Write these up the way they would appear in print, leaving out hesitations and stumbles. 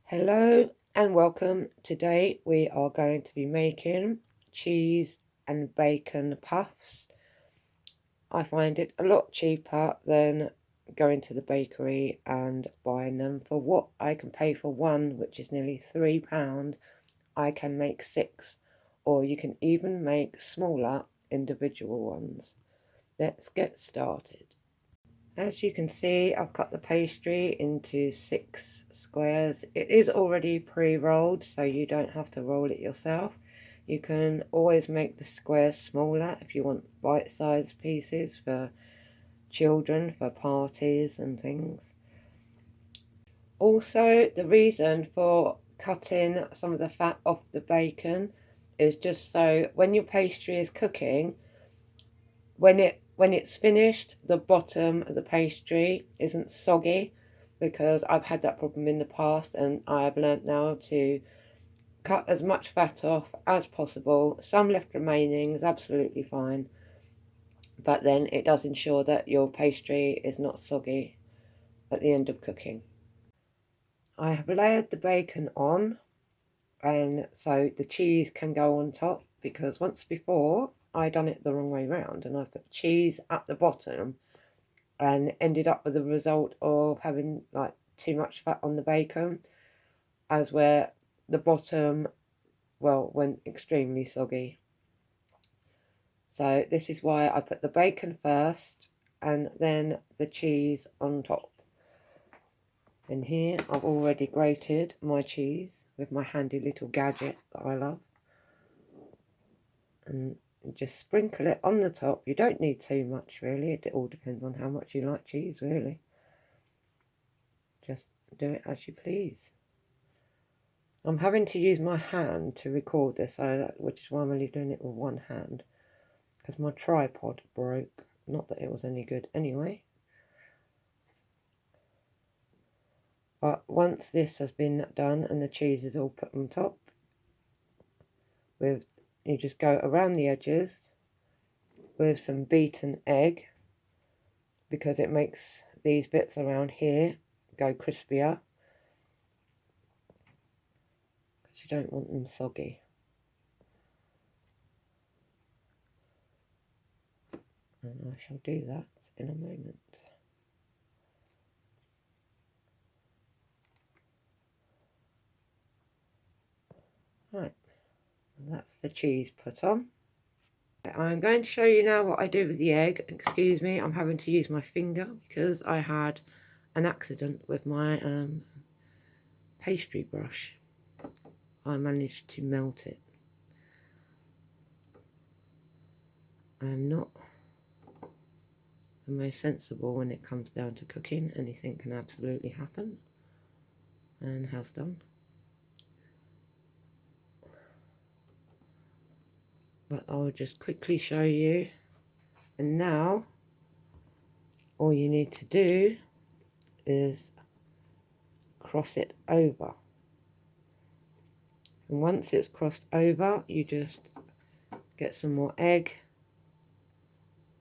Hello and welcome. Today we are going to be making cheese and bacon puffs. I find it a lot cheaper than going to the bakery and buying them. For what I can pay for one, which is nearly £3, I can make 6, or you can even make smaller individual ones. Let's get started. As you can see, I've cut the pastry into 6 squares. It is already pre-rolled, so you don't have to roll it yourself. You can always make the squares smaller if you want bite-sized pieces for children, for parties and things. Also, the reason for cutting some of the fat off the bacon is just so when your pastry is cooking, when it's finished, the bottom of the pastry isn't soggy, because I've had that problem in the past and I have learnt now to cut as much fat off as possible. Some left remaining is absolutely fine, but then it does ensure that your pastry is not soggy at the end of cooking. I have layered the bacon on, and so the cheese can go on top, because once before I done it the wrong way round and I put cheese at the bottom and ended up with the result of having like too much fat on the bacon, as where the bottom, well, went extremely soggy. So this is why I put the bacon first and then the cheese on top. And here I've already grated my cheese with my handy little gadget that I love, and just sprinkle it on the top. You don't need too much really, it all depends on how much you like cheese really. Just do it as you please. I'm having to use my hand to record this, which is why I'm only doing it with one hand, because my tripod broke. Not that it was any good anyway. But once this has been done and the cheese is all put on top, you just go around the edges with some beaten egg, because it makes these bits around here go crispier, because you don't want them soggy. And I shall do that in a moment. Right, and that's the cheese put on. I'm going to show you now what I do with the egg. Excuse me, I'm having to use my finger because I had an accident with my pastry brush. I managed to melt it. I'm not the most sensible when it comes down to cooking. Anything can absolutely happen, and has done. But I'll just quickly show you. And now all you need to do is cross it over. And once it's crossed over, you just get some more egg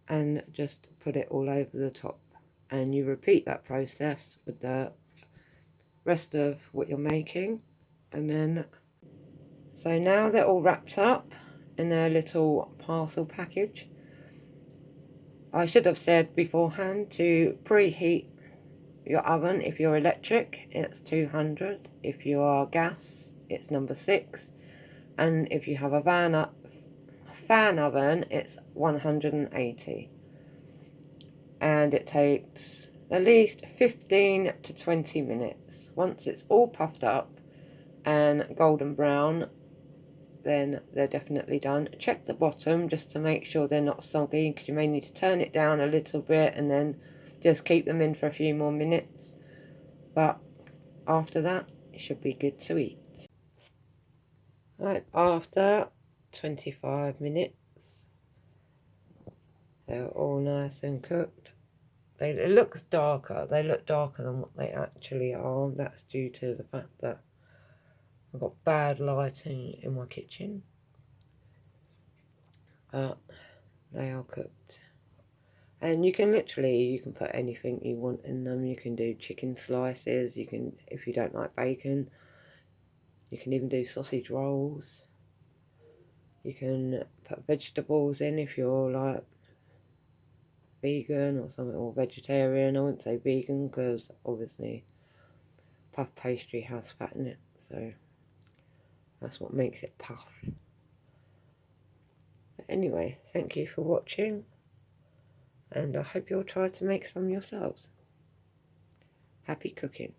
and just put it all over the top. And you repeat that process with the rest of what you're making. And then, so now they're all wrapped up in their little parcel package. I should have said beforehand to preheat your oven. If you're electric, it's 200. If you are gas, it's number 6. And if you have a fan oven, it's 180. And it takes at least 15 to 20 minutes. Once it's all puffed up and golden brown, then they're definitely done. Check the bottom just to make sure they're not soggy, because you may need to turn it down a little bit and then just keep them in for a few more minutes. But after that, it should be good to eat. Right, after 25 minutes, they're all nice and cooked. It looks darker. They look darker than what they actually are. That's due to the fact that I've got bad lighting in my kitchen. But they are cooked. And you can put anything you want in them. You can do chicken slices. You can, if you don't like bacon, You can even do sausage rolls. You can put vegetables in if you're like vegan or something, or vegetarian. I wouldn't say vegan because obviously puff pastry has fat in it, so that's what makes it puff. But anyway, thank you for watching, and I hope you'll try to make some yourselves. Happy cooking.